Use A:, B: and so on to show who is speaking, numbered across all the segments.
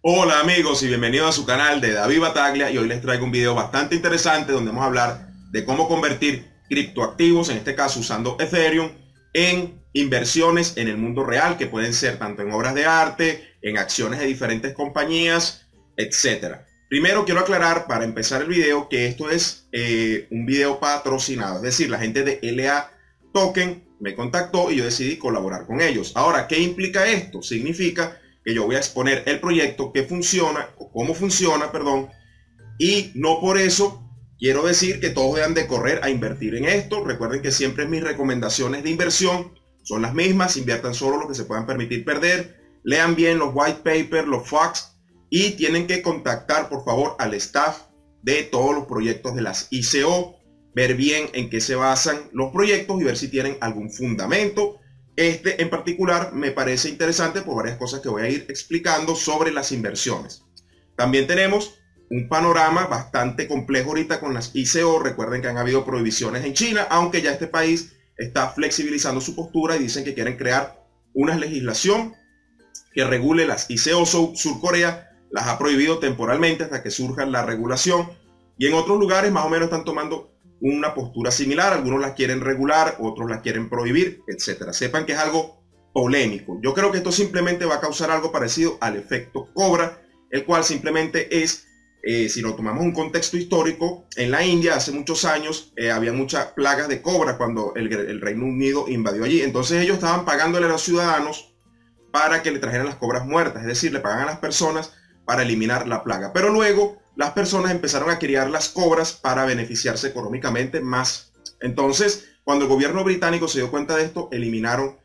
A: Hola amigos y bienvenidos a su canal de David Bataglia, y hoy les traigo un video bastante interesante donde vamos a hablar de cómo convertir criptoactivos, en este caso usando Ethereum, en inversiones en el mundo real, que pueden ser tanto en obras de arte, en acciones de diferentes compañías, etcétera. Primero quiero aclarar para empezar el video que esto es un video patrocinado, es decir, la gente de LA Token me contactó y yo decidí colaborar con ellos. Ahora, ¿qué implica esto? Significa que yo voy a exponer el proyecto, que funciona, o cómo funciona, perdón, y no por eso quiero decir que todos deban de correr a invertir en esto. Recuerden que siempre mis recomendaciones de inversión son las mismas: inviertan solo lo que se puedan permitir perder, lean bien los white papers, los facts, y tienen que contactar por favor al staff de todos los proyectos de las ICO, ver bien en qué se basan los proyectos y ver si tienen algún fundamento. Este en particular me parece interesante por varias cosas que voy a ir explicando sobre las inversiones. También tenemos un panorama bastante complejo ahorita con las ICO. Recuerden que han habido prohibiciones en China, aunque ya este país está flexibilizando su postura y dicen que quieren crear una legislación que regule las ICO. Sur Corea las ha prohibido temporalmente hasta que surja la regulación, y en otros lugares más o menos están tomando una postura similar. Algunos las quieren regular, otros las quieren prohibir, etcétera. Sepan que es algo polémico. Yo creo que esto simplemente va a causar algo parecido al efecto Cobra, el cual simplemente es, si lo tomamos un contexto histórico, en la India hace muchos años había muchas plagas de cobra cuando el Reino Unido invadió allí. Entonces ellos estaban pagándole a los ciudadanos para que le trajeran las cobras muertas, es decir, le pagan a las personas para eliminar la plaga. Pero luego las personas empezaron a criar las cobras para beneficiarse económicamente más. Entonces, cuando el gobierno británico se dio cuenta de esto, eliminaron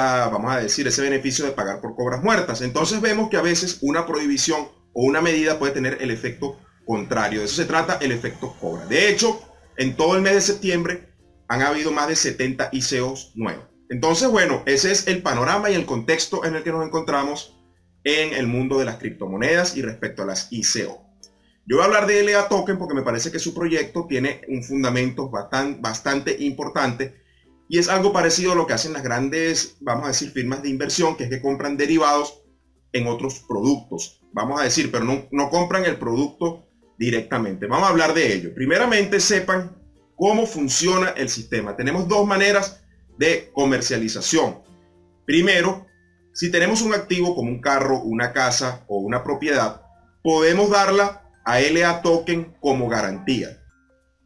A: vamos a decir, ese beneficio de pagar por cobras muertas. Entonces vemos que a veces una prohibición o una medida puede tener el efecto contrario. De eso se trata el efecto Cobra. De hecho, en todo el mes de septiembre han habido más de 70 ICOs nuevos. Entonces, bueno, ese es el panorama y el contexto en el que nos encontramos en el mundo de las criptomonedas y respecto a las ICO. Yo voy a hablar de LA Token porque me parece que su proyecto tiene un fundamento bastante importante, y es algo parecido a lo que hacen las grandes, vamos a decir, firmas de inversión, que es que compran derivados en otros productos, vamos a decir, pero no compran el producto directamente. Vamos a hablar de ello. Primeramente, sepan cómo funciona el sistema. Tenemos dos maneras de comercialización. Primero, si tenemos un activo como un carro, una casa o una propiedad, podemos darla a LA Token como garantía.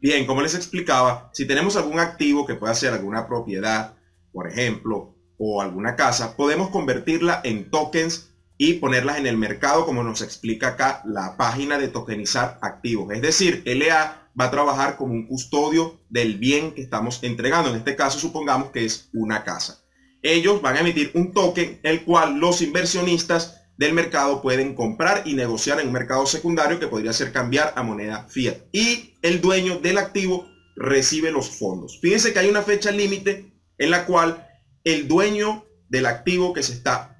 A: Bien, como les explicaba, si tenemos algún activo que pueda ser alguna propiedad, por ejemplo, o alguna casa, podemos convertirla en tokens y ponerlas en el mercado, como nos explica acá la página de tokenizar activos. Es decir, LA va a trabajar como un custodio del bien que estamos entregando. En este caso, supongamos que es una casa. Ellos van a emitir un token, el cual los inversionistas del mercado pueden comprar y negociar en un mercado secundario, que podría ser cambiar a moneda fiat, y el dueño del activo recibe los fondos. Fíjense que hay una fecha límite en la cual el dueño del activo que se está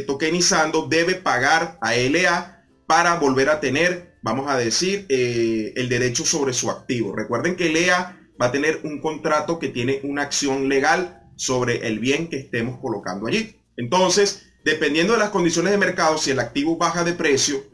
A: tokenizando debe pagar a LA para volver a tener, vamos a decir, el derecho sobre su activo. Recuerden que LA va a tener un contrato que tiene una acción legal sobre el bien que estemos colocando allí. Entonces, dependiendo de las condiciones de mercado, si el activo baja de precio,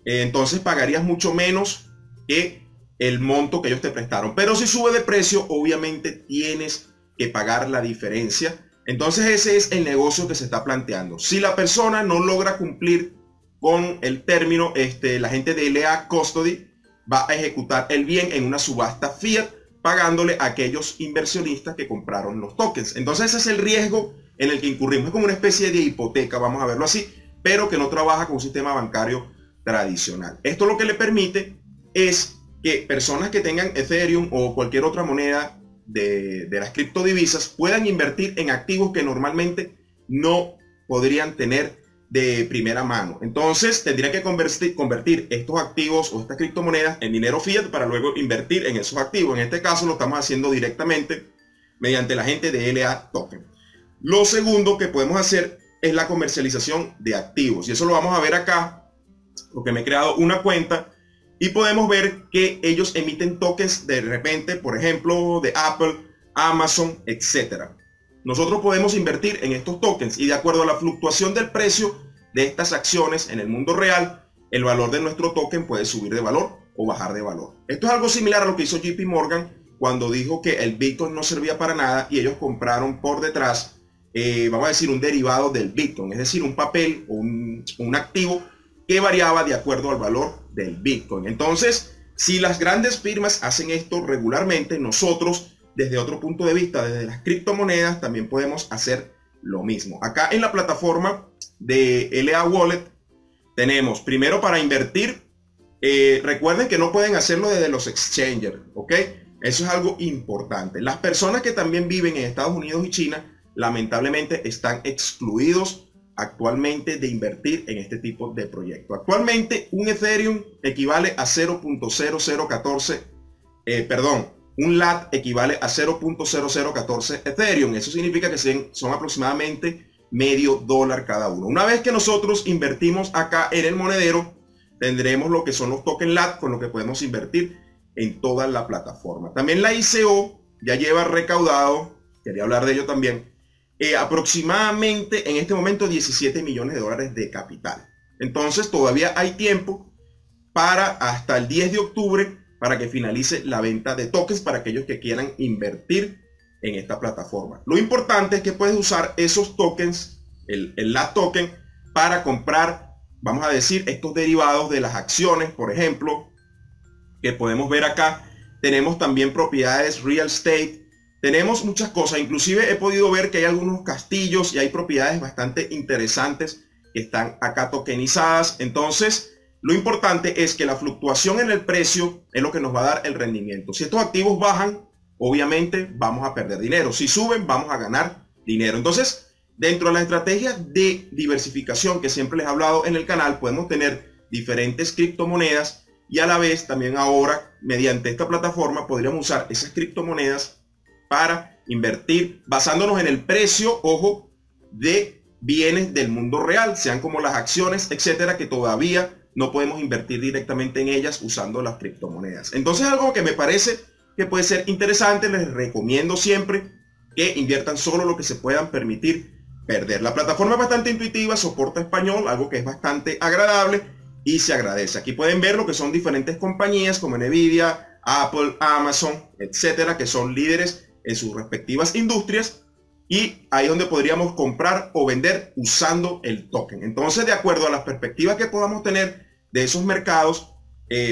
A: entonces pagarías mucho menos que el monto que ellos te prestaron. Pero si sube de precio, obviamente tienes que pagar la diferencia. Entonces ese es el negocio que se está planteando. Si la persona no logra cumplir con el término, la gente de LA Custody va a ejecutar el bien en una subasta fiat, pagándole a aquellos inversionistas que compraron los tokens. Entonces ese es el riesgo en el que incurrimos. Es como una especie de hipoteca, vamos a verlo así, pero que no trabaja con un sistema bancario tradicional. Esto lo que le permite es que personas que tengan Ethereum o cualquier otra moneda de las criptodivisas puedan invertir en activos que normalmente no podrían tener de primera mano. Entonces tendrían que convertir estos activos o estas criptomonedas en dinero fiat para luego invertir en esos activos. En este caso lo estamos haciendo directamente mediante la gente de LA Token. Lo segundo que podemos hacer es la comercialización de activos, y eso lo vamos a ver acá porque me he creado una cuenta y podemos ver que ellos emiten tokens de repente, por ejemplo, de Apple, Amazon, etcétera. Nosotros podemos invertir en estos tokens y de acuerdo a la fluctuación del precio de estas acciones en el mundo real, el valor de nuestro token puede subir de valor o bajar de valor. Esto es algo similar a lo que hizo JP Morgan cuando dijo que el Bitcoin no servía para nada y ellos compraron por detrás, vamos a decir, un derivado del Bitcoin, es decir, un papel o un activo que variaba de acuerdo al valor del Bitcoin. Entonces, si las grandes firmas hacen esto regularmente, nosotros desde otro punto de vista, desde las criptomonedas, también podemos hacer lo mismo. Acá en la plataforma de LA Wallet tenemos primero para invertir. Recuerden que no pueden hacerlo desde los exchanges, ¿ok? Eso es algo importante. Las personas que también viven en Estados Unidos y China, lamentablemente están excluidos actualmente de invertir en este tipo de proyectos. Actualmente un Ethereum equivale a 0.0014, un LAT equivale a 0.0014 Ethereum. Eso significa que son aproximadamente $0.50 cada uno. Una vez que nosotros invertimos acá en el monedero, tendremos lo que son los tokens LAT con lo que podemos invertir en toda la plataforma. También la ICO ya lleva recaudado, quería hablar de ello también, aproximadamente en este momento $17 millones de capital. Entonces todavía hay tiempo para hasta el 10 de octubre para que finalice la venta de tokens para aquellos que quieran invertir en esta plataforma. Lo importante es que puedes usar esos tokens, el LAT token, para comprar, vamos a decir, estos derivados de las acciones, por ejemplo, que podemos ver acá. Tenemos también propiedades real estate. Tenemos muchas cosas, inclusive he podido ver que hay algunos castillos y hay propiedades bastante interesantes que están acá tokenizadas. Entonces, lo importante es que la fluctuación en el precio es lo que nos va a dar el rendimiento. Si estos activos bajan, obviamente vamos a perder dinero. Si suben, vamos a ganar dinero. Entonces, dentro de las estrategias de diversificación que siempre les he hablado en el canal, podemos tener diferentes criptomonedas y a la vez también ahora, mediante esta plataforma, podríamos usar esas criptomonedas para invertir basándonos en el precio, ojo, de bienes del mundo real, sean como las acciones, etcétera, que todavía no podemos invertir directamente en ellas usando las criptomonedas. Entonces, algo que me parece que puede ser interesante, les recomiendo siempre que inviertan solo lo que se puedan permitir perder. La plataforma es bastante intuitiva, soporta español, algo que es bastante agradable y se agradece. Aquí pueden ver lo que son diferentes compañías como Nvidia, Apple, Amazon, etcétera, que son líderes en sus respectivas industrias, y ahí es donde podríamos comprar o vender usando el token. Entonces, de acuerdo a las perspectivas que podamos tener de esos mercados,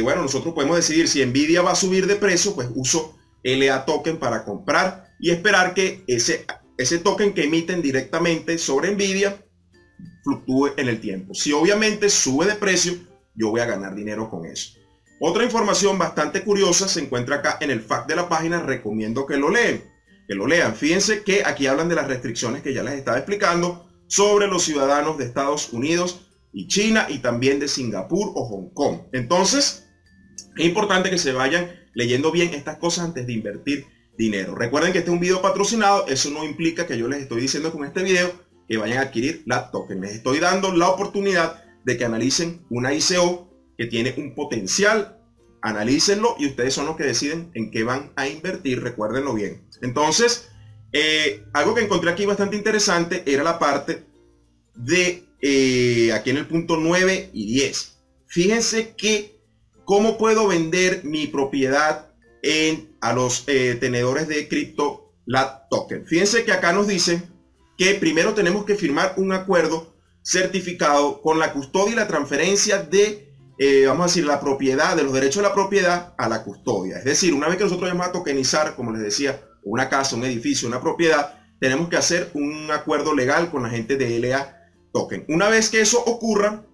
A: bueno, nosotros podemos decidir si Nvidia va a subir de precio, pues uso LA token para comprar y esperar que ese token que emiten directamente sobre Nvidia fluctúe en el tiempo. Si obviamente sube de precio, yo voy a ganar dinero con eso. Otra información bastante curiosa se encuentra acá en el fact de la página. Recomiendo que lo lean. Fíjense que aquí hablan de las restricciones que ya les estaba explicando sobre los ciudadanos de Estados Unidos y China y también de Singapur o Hong Kong. Entonces, es importante que se vayan leyendo bien estas cosas antes de invertir dinero. Recuerden que este es un video patrocinado. Eso no implica que yo les estoy diciendo con este video que vayan a adquirir la token. Les estoy dando la oportunidad de que analicen una ICO que tiene un potencial. Analícenlo y ustedes son los que deciden en qué van a invertir, recuérdenlo bien. Entonces, algo que encontré aquí bastante interesante era la parte de aquí en el punto 9 y 10. Fíjense que cómo puedo vender mi propiedad a los tenedores de cripto LAT token. Fíjense que acá nos dice que primero tenemos que firmar un acuerdo certificado con la custodia y la transferencia de vamos a decir, la propiedad, de los derechos de la propiedad a la custodia. Es decir, una vez que nosotros vamos a tokenizar, como les decía, una casa, un edificio, una propiedad, tenemos que hacer un acuerdo legal con la gente de LA Token. Una vez que eso ocurra,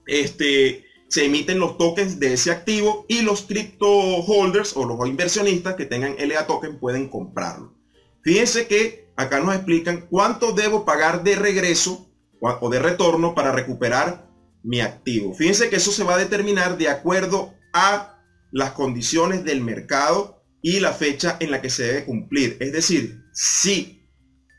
A: se emiten los tokens de ese activo y los crypto holders o los inversionistas que tengan LA Token pueden comprarlo. Fíjense que acá nos explican cuánto debo pagar de regreso o de retorno para recuperar mi activo. Fíjense que eso se va a determinar de acuerdo a las condiciones del mercado y la fecha en la que se debe cumplir. Es decir, si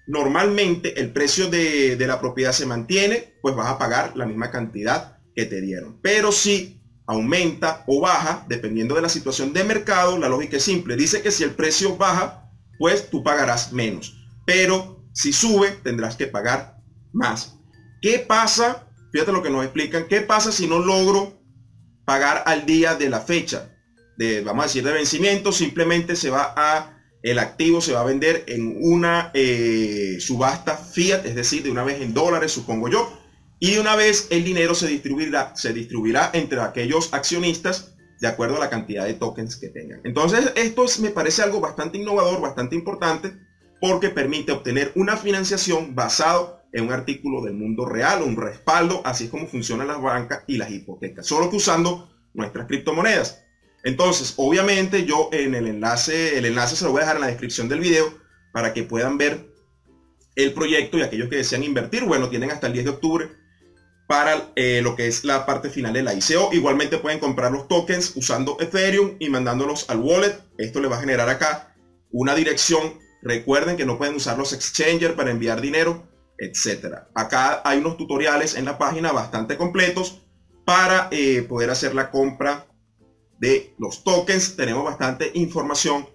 A: normalmente el precio de la propiedad se mantiene, pues vas a pagar la misma cantidad que te dieron. Pero si aumenta o baja, dependiendo de la situación de mercado, la lógica es simple. Dice que si el precio baja, pues tú pagarás menos. Pero si sube, tendrás que pagar más. ¿Qué pasa fíjate lo que nos explican. ¿Qué pasa si no logro pagar al día de la fecha vamos a decir, de vencimiento? Simplemente el activo se va a vender en una subasta fiat, es decir, de una vez en dólares, supongo yo, y de una vez el dinero se distribuirá entre aquellos accionistas de acuerdo a la cantidad de tokens que tengan. Entonces, esto me parece algo bastante innovador, bastante importante, porque permite obtener una financiación basado en un artículo del mundo real, un respaldo, así es como funcionan las bancas y las hipotecas, solo que usando nuestras criptomonedas. Entonces, obviamente yo en el enlace se lo voy a dejar en la descripción del video para que puedan ver el proyecto, y aquellos que desean invertir, bueno, tienen hasta el 10 de octubre para lo que es la parte final de la ICO. Igualmente pueden comprar los tokens usando Ethereum y mandándolos al wallet. Esto le va a generar acá una dirección. Recuerden que no pueden usar los exchangers para enviar dinero, etcétera. Acá hay unos tutoriales en la página bastante completos para poder hacer la compra de los tokens. Tenemos bastante información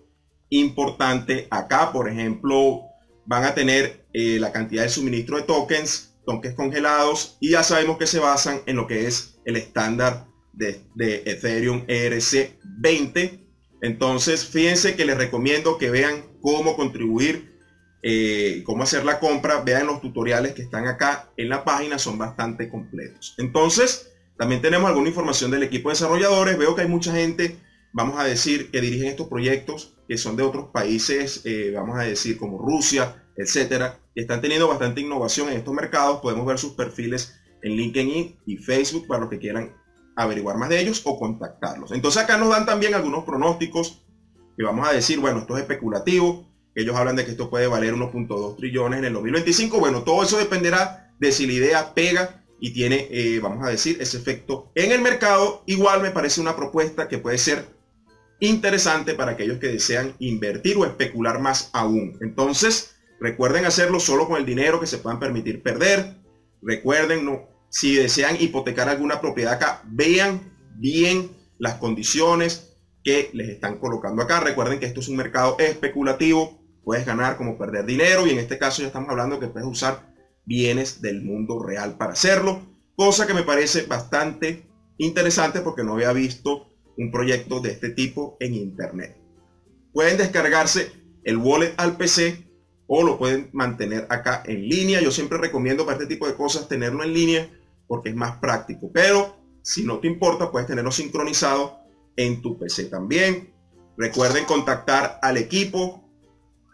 A: importante acá. Por ejemplo, van a tener la cantidad de suministro de tokens congelados, y ya sabemos que se basan en lo que es el estándar de Ethereum ERC20. Entonces, fíjense que les recomiendo que vean cómo contribuir, cómo hacer la compra. Vean los tutoriales que están acá en la página, son bastante completos. Entonces, también tenemos alguna información del equipo de desarrolladores. Veo que hay mucha gente, vamos a decir, que dirigen estos proyectos, que son de otros países, vamos a decir, como Rusia, etcétera, que están teniendo bastante innovación en estos mercados. Podemos ver sus perfiles en LinkedIn y Facebook para los que quieran averiguar más de ellos o contactarlos. Entonces acá nos dan también algunos pronósticos, que vamos a decir, bueno, esto es especulativo. Ellos hablan de que esto puede valer 1.2 trillones en el 2025. Bueno, todo eso dependerá de si la idea pega y tiene, vamos a decir, ese efecto en el mercado. Igual me parece una propuesta que puede ser interesante para aquellos que desean invertir o especular más aún. Entonces, recuerden hacerlo solo con el dinero que se puedan permitir perder. Recuerden, si desean hipotecar alguna propiedad acá, vean bien las condiciones que les están colocando acá. Recuerden que esto es un mercado especulativo. Puedes ganar como perder dinero, y en este caso ya estamos hablando que puedes usar bienes del mundo real para hacerlo, cosa que me parece bastante interesante porque no había visto un proyecto de este tipo en internet. Pueden descargarse el wallet al PC o lo pueden mantener acá en línea. Yo siempre recomiendo para este tipo de cosas tenerlo en línea porque es más práctico, pero si no te importa puedes tenerlo sincronizado en tu PC también. Recuerden contactar al equipo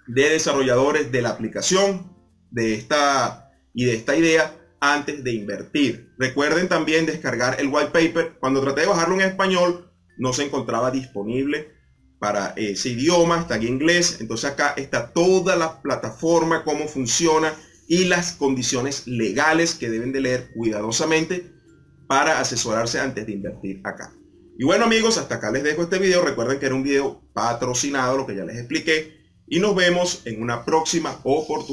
A: de desarrolladores de la aplicación de esta idea antes de invertir. Recuerden también descargar el white paper. Cuando traté de bajarlo en español no se encontraba disponible para ese idioma, está en inglés. Entonces acá está toda la plataforma, cómo funciona y las condiciones legales que deben de leer cuidadosamente para asesorarse antes de invertir acá. Y bueno amigos, hasta acá les dejo este video. Recuerden que era un video patrocinado, lo que ya les expliqué, y nos vemos en una próxima oportunidad.